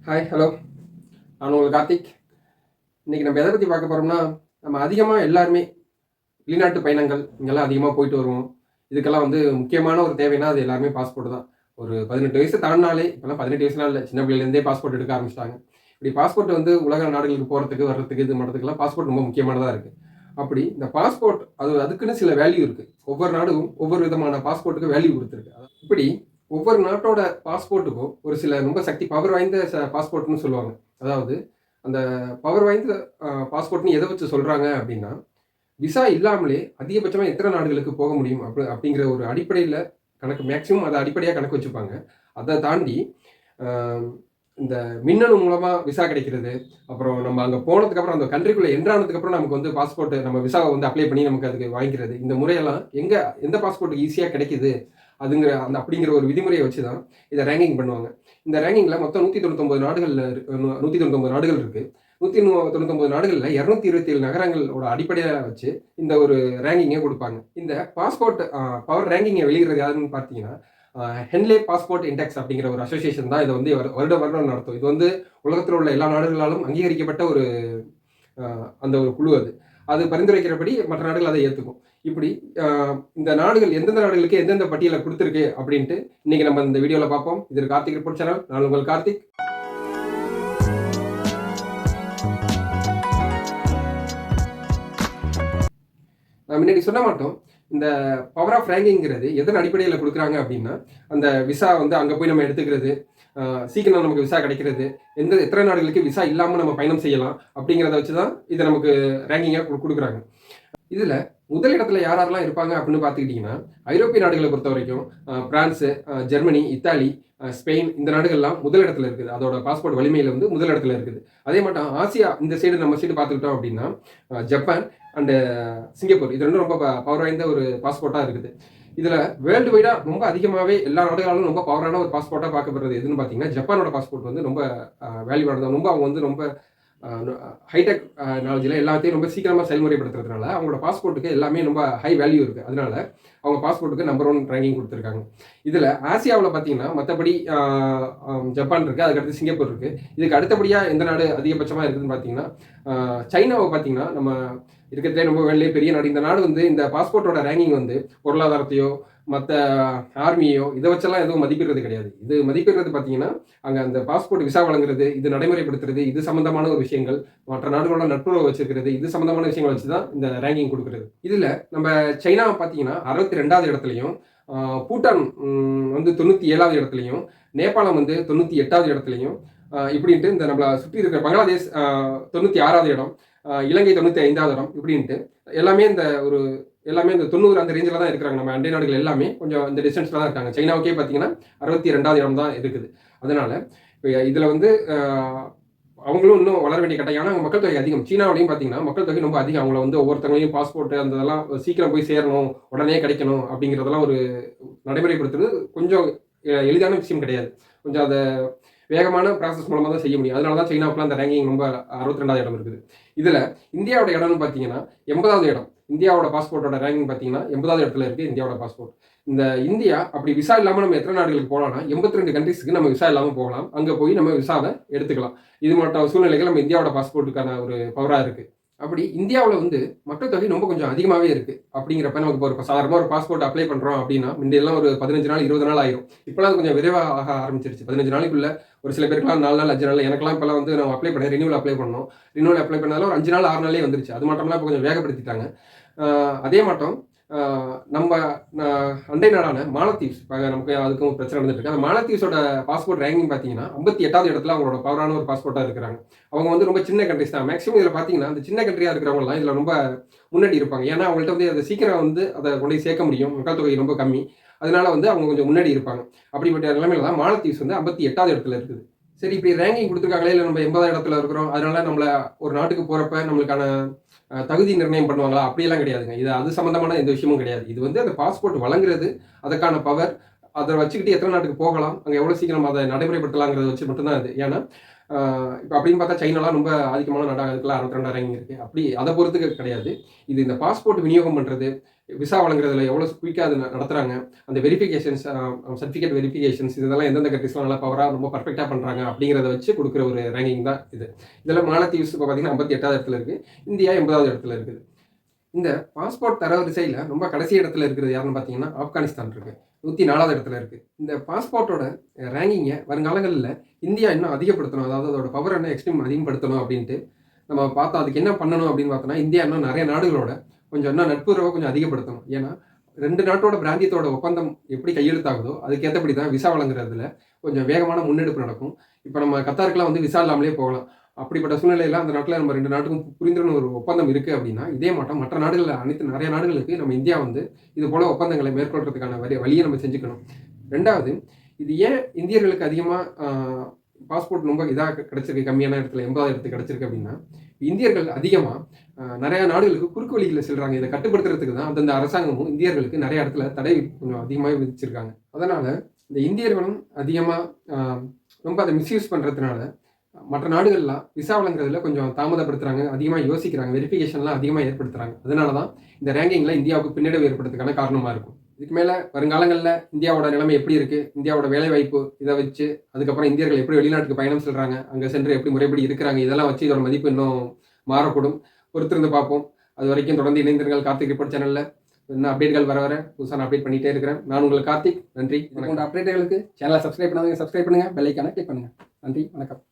Hi hello, நான் உங்கள் கார்த்திக். இன்றைக்கி நம்ம எதை பற்றி பார்க்க போகிறோம்னா, நம்ம அதிகமாக எல்லாருமே வெளிநாட்டு பயணங்கள் இங்கெல்லாம் அதிகமாக போயிட்டு வருவோம். இதுக்கெல்லாம் முக்கியமான ஒரு தேவைன்னா அது எல்லாருமே பாஸ்போர்ட் தான். ஒரு 18 வயசு தாண்டினாலே, இப்போலாம் 18 வயசுலாம் இல்லை, சின்ன பிள்ளைலேருந்தே பாஸ்போர்ட் எடுக்க ஆரம்பிச்சிட்டாங்க. இப்படி பாஸ்போர்ட் உலக நாடுகளுக்கு போகிறதுக்கு வர்றதுக்கு இது பண்ணுறதுக்கெல்லாம் பாஸ்போர்ட் ரொம்ப முக்கியமானதாக இருக்குது. அப்படி இந்த பாஸ்போர்ட் அதுக்குன்னு சில வேல்யூ இருக்குது. ஒவ்வொரு நாடும் ஒவ்வொரு விதமான பாஸ்போர்ட்டுக்கு வேல்யூ கொடுத்துருக்கு. இப்படி ஒவ்வொரு நாட்டோட பாஸ்போர்ட்டுக்கும் ஒரு சில ரொம்ப சக்தி பவர் வாய்ந்த பாஸ்போர்ட்னு சொல்லுவாங்க. அதாவது அந்த பவர் வாய்ந்த பாஸ்போர்ட்னு எதை வச்சு சொல்கிறாங்க அப்படின்னா, விசா இல்லாமலே அதிகபட்சமாக எத்தனை நாடுகளுக்கு போக முடியும் அப்படிங்கிற ஒரு அடிப்படையில் கணக்கு, மேக்ஸிமம் அதை அடிப்படையாக கணக்கு வச்சுப்பாங்க. அதை தாண்டி இந்த மின்னணு மூலமாக விசா கிடைக்கிறது, அப்புறம் நம்ம அங்கே போனதுக்கப்புறம் அந்த கண்ட்ரிக்குள்ளே என்ட்ரானதுக்கப்புறம் நமக்கு பாஸ்போர்ட் நம்ம விசாவை அப்ளை பண்ணி நமக்கு அதுக்கு வாங்கிக்கிறது, இந்த முறையெல்லாம் எந்த பாஸ்போர்ட்டுக்கு ஈஸியாக கிடைக்குது அப்படிங்கிற ஒரு விதிமுறையை வச்சு தான் இதை ரேங்கிங் பண்ணுவாங்க. இந்த ரேங்கிங்கில் மொத்தம் 199 நாடுகள் இருக்குது. 199 நாடுகளில் 227 நகரங்களோட அடிப்படையாக வச்சு இந்த ஒரு ரேங்கிங்கை கொடுப்பாங்க. இந்த பாஸ்போர்ட் பவர் ரேங்கிங்கை வெளியிடுறது யாருன்னு பார்த்தீங்கன்னா, ஹென்லே பாஸ்போர்ட் இண்டெக்ஸ் அப்படிங்கிற ஒரு அசோசியேஷன் தான் இதை வருடம் நடத்தும். இது உலகத்தில் உள்ள எல்லா நாடுகளாலும் அங்கீகரிக்கப்பட்ட அந்த ஒரு குழு. அது பரிந்துரைக்கிறபடி மற்ற நாடுகள் அதை ஏற்றுக்கும். இப்படி இந்த நாடுகள் எந்தெந்த நாடுகளுக்கு எந்தெந்த பட்டியலை கொடுத்துருக்கு அப்படின்ட்டு இன்னைக்கு நம்ம இந்த வீடியோவில் பார்ப்போம். இது கார்த்திக் ரிப்போர்ட் சேனல். நான் உங்கள் கார்த்திக். நான் முன்னாடி சொல்ல மாட்டோம், இந்த பவர் ஆஃப் ரேங்கிங்கிறது எதன் அடிப்படையில் கொடுக்குறாங்க அப்படின்னா, அந்த விசா அங்கே போய் நம்ம எடுத்துக்கிறது, சீக்கிரம் நமக்கு விசா கிடைக்கிறது, எத்தனை நாடுகளுக்கு விசா இல்லாமல் நம்ம பயணம் செய்யலாம் அப்படிங்கிறத வச்சு தான் இதை நமக்கு ரேங்கிங்காக கொடுக்குறாங்க. இதில் முதல் இடத்துல யாரெல்லாம் இருப்பாங்க அப்படின்னு பார்த்துக்கிட்டிங்கன்னா, ஐரோப்பிய நாடுகளை பொறுத்த வரைக்கும் பிரான்ஸு, ஜெர்மனி, இத்தாலி, ஸ்பெயின், இந்த நாடுகள்லாம் முதல் இடத்துல இருக்குது. அதோட பாஸ்போர்ட் வலிமையில் முதல் இடத்துல இருக்குது. அதே மட்டும் ஆசியா இந்த சைடு நம்ம சைடு பார்த்துக்கிட்டோம் அப்படின்னா, ஜப்பான் அண்டு சிங்கப்பூர், இது ரெண்டும் ரொம்ப பவர் வாய்ந்த ஒரு பாஸ்போர்ட்டாக இருக்குது. இதில் வேர்ல்டு வைடாக ரொம்ப அதிகமாகவே எல்லா நாடுகளும் ரொம்ப பவரான ஒரு பாஸ்போர்ட்டாக பார்க்கப்படுறது எதுன்னு பார்த்தீங்கன்னா, ஜப்பானோட பாஸ்போர்ட் ரொம்ப வேல்யூவானது. அவங்க ரொம்ப ஹைடெக் நாலேஜில் எல்லாத்தையும் ரொம்ப சீக்கிரமாக செயல்முறைப்படுத்துறதுனால அவங்களோட பாஸ்போர்ட்டுக்கு எல்லாமே ரொம்ப ஹை வேல்யூ இருக்குது. அதனால அவங்க பாஸ்போர்ட்டுக்கு நம்பர் 1 ரேங்கிங் கொடுத்துருக்காங்க. இதில் ஆசியாவில் பார்த்தீங்கன்னா, மற்றபடி ஜப்பான் இருக்குது, அதுக்கடுத்து சிங்கப்பூர் இருக்குது. இதுக்கு அடுத்தபடியாக எந்த நாடு அதிகபட்சமாக இருக்குதுன்னு பார்த்தீங்கன்னா, சைனாவை பார்த்தீங்கன்னா, நம்ம இருக்கிறதே ரொம்ப வேலையே பெரிய நாடு. இந்த நாடு இந்த பாஸ்போர்ட்டோட ரேங்கிங் பொருளாதாரத்தையோ மற்ற ஆர்மியோ இதை வச்செல்லாம் எதுவும் மதிப்பிடுறது கிடையாது. இது மதிப்பிடுறது பார்த்தீங்கன்னா, அங்கே அந்த பாஸ்போர்ட் விசா வழங்குறது, இது நடைமுறைப்படுத்துறது, இது சம்மந்தமான ஒரு விஷயங்கள், மற்ற நாடுகளோட நட்புறவு வச்சிருக்கிறது, இது சம்மந்தமான விஷயங்கள் வச்சு தான் இந்த ரேங்கிங் கொடுக்குறது. இதில் நம்ம சைனாவை பார்த்தீங்கன்னா 62வது இடத்துலையும், பூட்டான் 97வது இடத்துலையும், நேபாளம் 98வது இடத்துலையும், இப்படின்ட்டு இந்த நம்மளை சுற்றி இருக்கிற பங்களாதேஷ் 96வது இடம், இலங்கை 95வது இடம், இப்படின்ட்டு எல்லாமே இந்த 90 அந்த ரேஞ்சில் தான் இருக்கிறாங்க. நம்ம அண்டை நாடுகள் எல்லாமே கொஞ்சம் இந்த டிஸ்டன்ஸில் தான் இருக்காங்க. சைனாவுக்கே பார்த்தீங்கன்னா 62வது இடம் தான் இருக்குது. அதனால் இப்போ இதில் அவங்களும் இன்னும் வளர வேண்டிய கட்டாயம். ஆனால் அவங்க மக்கள் தொகை அதிகம். சீனாவிலையும் பார்த்தீங்கன்னா மக்கள் தொகை ரொம்ப அதிகம். அவங்கள ஒவ்வொருத்தவங்களையும் பாஸ்போர்ட்டு அந்த இதெல்லாம் சீக்கிரம் போய் சேரணும், உடனே கிடைக்கணும் அப்படிங்கிறதெல்லாம் ஒரு நடைமுறைப்படுத்துறது கொஞ்சம் எளிதான விஷயம் கிடையாது. கொஞ்சம் அதை வேகமான ப்ராசஸ் மூலமாக தான் செய்ய முடியும். அதனால தான் சைனாவுக்குலாம் அந்த ரேங்கிங் ரொம்ப 62வது இடம் இருக்குது. இதில் இந்தியாவோட இடம்னு பார்த்தீங்கன்னா 80வது இடம். இந்தியாவோட பாஸ்போர்ட்டோட ரேங்கிங் பார்த்தீங்கன்னா 80வது இடத்துல இருக்குது இந்தியாவோட பாஸ்போர்ட். இந்த இந்தியா அப்படி விசா இல்லாமல் நம்ம எத்தனை நாடுகளுக்கு போகலாம்னா, 82 கண்ட்ரிஸுக்கு நம்ம விசா இல்லாமல் போகலாம். அங்கே போய் நம்ம விசாவை எடுத்துக்கலாம். இது மட்டும் சூழ்நிலைகள் நம்ம இந்தியாவோட பாஸ்போர்ட்டுக்கான ஒரு பவராக இருக்குது. அப்படி இந்தியாவில் மக்கள் தொகை ரொம்ப கொஞ்சம் அதிகமாகவே இருக்குது. அப்படிங்கிறப்ப நமக்கு ஒரு சாதாரணமாக ஒரு பாஸ்போர்ட் அப்ளை பண்ணுறோம் அப்படின்னா, முன்னெல்லாம் ஒரு 15 நாள் 20 நாள் ஆயிரும். இப்போலாம் கொஞ்சம் விரைவாக ஆக ஆரம்பிச்சிருச்சு. 15 நாளைக்குள்ள ஒரு சில பேருக்குலாம் 4 நாள் 5 நாள், எனக்கெல்லாம் இப்போலாம் நான் அப்ளை பண்ணேன், ரினியூவல் அப்ளை பண்ணதால ஒரு 5 நாள் 6 நாளே வந்துருச்சு. அது மட்டும்லாம் இப்போ கொஞ்சம் வேகப்படுத்திட்டாங்க. அதே மட்டும் நம்ம அண்டை நாடான மாலத்தீவ்ஸ், நமக்கு அதுக்கும் பிரச்சனை நடந்துட்டு இருக்கு. அந்த மாலத்தீவ்ஸோட பாஸ்போர்ட் ரேங்கிங் பார்த்தீங்கன்னா 58வது இடத்துல அவங்களோட பவரான ஒரு பாஸ்போர்ட்டாக இருக்கிறாங்க. அவங்க ரொம்ப சின்ன கண்ட்ரிஸ் தான். மேக்ஸிமம் இதில் பார்த்தீங்கன்னா அந்த சின்ன கண்ட்ரியாக இருக்கிறவங்கலாம் இதில் ரொம்ப முன்னாடி இருப்பாங்க. ஏன்னா அவங்கள்ட்ட அதை சீக்கிரம் அதை கொண்டு சேர்க்க முடியும். மக்கள் தொகை ரொம்ப கம்மி. அதனால அவங்க கொஞ்சம் முன்னாடி இருப்பாங்க. அப்படிப்பட்ட நிலைமையில தான் மாலத்தீவ்ஸ் 58வது இடத்துல இருக்குது. சரி, இப்படி ரேங்கிங் கொடுத்துருக்காங்களே, இல்லை நம்ம 80வது இடத்துல இருக்கிறோம், அதனால நம்மளை ஒரு நாட்டுக்கு போகிறப்ப நம்மளுக்கான தகுதி நிர்ணயம் பண்ணுவாங்களா? அப்படியெல்லாம் கிடையாதுங்க. இது அது சம்மந்தமான எந்த விஷயமும் கிடையாது. இது அந்த பாஸ்போர்ட் வழங்குறது, அதுக்கான பவர், அதை வச்சுக்கிட்டு எத்தனை நாட்டுக்கு போகலாம், அங்கே எவ்வளோ சீக்கிரம் அதை நடைமுறைப்படுத்தலாங்கிறத வச்சு மட்டும்தான் இது. ஏன்னா இப்போ அப்படின்னு பார்த்தா சைனாலாம் ரொம்ப ஆதிக்கமான நாடாக அதுக்குலாம் 62 ரேங்கிங் இருக்குது. அப்படி அதை பொறுத்துக்கு கிடையாது. இது இந்த பாஸ்போர்ட் விநியோகம் பண்ணுறது, விசா வழங்குறதுல எவ்வளோ குயிக்காக அது நடத்துகிறாங்க, அந்த வெரிஃபிகேஷன்ஸ், சர்டிஃபிகேட் வெரிஃபிகேஷன்ஸ் இதெல்லாம் எந்தெந்த கண்ட்ரிஸ்லாம் நல்லா பவராக ரொம்ப பர்ஃபெக்டாக பண்ணுறாங்க அப்படிங்கிறத வச்சு கொடுக்குற ஒரு ரேங்கிங் தான் இது. இதில் மாலத்தீவ்ஸ் இப்போ பார்த்தீங்கன்னா 58வது இடத்துல இருக்குது, இந்தியா 80வது இடத்துல இருக்குது. இந்த பாஸ்போர்ட் தரவரிசையில் ரொம்ப கடைசி இடத்துல இருக்கிறது யாருன்னு பார்த்தீங்கன்னா ஆப்கானிஸ்தான் இருக்குது, 104வது இடத்துல இருக்குது. இந்த பாஸ்போர்ட்டோட ரேங்கிங்கை வருங்காலங்களில் இந்தியா இன்னும் அதிகப்படுத்தணும், அதாவது அதோட பவர் என்ன எக்ஸ்ட்ரீம் அதிகப்படுத்தணும் அப்படின்ட்டு நம்ம பார்த்தோம். அதுக்கு என்ன பண்ணணும் அப்படின்னு பார்த்தோம்னா, இந்தியா இன்னும் நிறைய நாடுகளோட கொஞ்சம் இன்னும் நட்புறவை கொஞ்சம் அதிகப்படுத்தணும். ஏன்னா 2 நாட்டோட பிராந்தியத்தோட ஒப்பந்தம் எப்படி கையெழுத்தாகுதோ அதுக்கேற்றபடி தான் விசா வழங்குறதுல கொஞ்சம் வேகமான முன்னெடுப்பு நடக்கும். இப்போ நம்ம கத்தாருக்குலாம் வந்து விசா இல்லாமலே போகலாம். அப்படிப்பட்ட சூழ்நிலையில் அந்த நாட்டில் நம்ம 2 நாட்டுக்கும் புரிந்துணர்வு ஒரு ஒப்பந்தம் இருக்குது அப்படின்னா, இதே மாட்டம் மற்ற நாடுகளில் நிறைய நாடுகளுக்கு நம்ம இந்தியா வந்து இது போல ஒப்பந்தங்களை மேற்கொள்றதுக்கான வழியை நம்ம செஞ்சுக்கணும். 2வது, இது ஏன் இந்தியர்களுக்கு அதிகமாக பாஸ்போர்ட் ரொம்ப இதாக கிடைச்சிருக்கு, கம்மியான இடத்துல 80வது இடத்துக்கு கிடைச்சிருக்கு அப்படின்னா, இந்தியர்கள் அதிகமாக நிறைய நாடுகளுக்கு குறுக்கு வழிகளில் செல்றாங்க. இதை கட்டுப்படுத்துறதுக்கு தான் அந்தந்த அரசாங்கமும் இந்தியர்களுக்கு நிறைய இடத்துல தடை கொஞ்சம் அதிகமாக விதிச்சிருக்காங்க. அதனால் இந்த இந்தியர்களும் அதிகமாக ரொம்ப அதை மிஸ்யூஸ் பண்ணுறதுனால மற்ற நாடுகள்லாம் விசா வழங்குறதுல கொஞ்சம் தாமதப்படுத்துறாங்க, அதிகமாக யோசிக்கிறாங்க, வெரிஃபிகேஷன்லாம் அதிகமாக ஏற்படுத்துறாங்க. அதனால தான் இந்த ரேங்கிங்கில் இந்தியாவுக்கு பின்னடைவு ஏற்படுறதுக்கான காரணமாக இருக்கும். இதுக்கு மேலே வருங்காலங்களில் இந்தியாவோட நிலைமை எப்படி இருக்குது, இந்தியாவோட வேலைவாய்ப்பு இதை வச்சு, அதுக்கப்புறம் இந்தியர்கள் எப்படி வெளிநாட்டுக்கு பயணம் செல்கிறாங்க, அங்கே சென்று எப்படி முறைப்படி இருக்கிறாங்க, இதெல்லாம் வச்சு இதோட மதிப்பு இன்னும் மாறக்கூடும். பொறுத்திருந்து பார்ப்போம். அது வரைக்கும் தொடர்ந்து இணைந்திருங்கள் கார்த்திக் ரிப்போர்ட் சேனலில். இன்னும் அப்டேட்கள் வர புதுசாக நான் அப்டேட் பண்ணிகிட்டே இருக்கிறேன். நான் உங்கள் கார்த்திக். நன்றி. உங்களோட அப்டேட்டுகளுக்கு சேனலை சப்ஸ்கிரைப் பண்ணுங்கள், பெல் ஐக்கானை கிளிக் பண்ணுங்கள். நன்றி, வணக்கம்.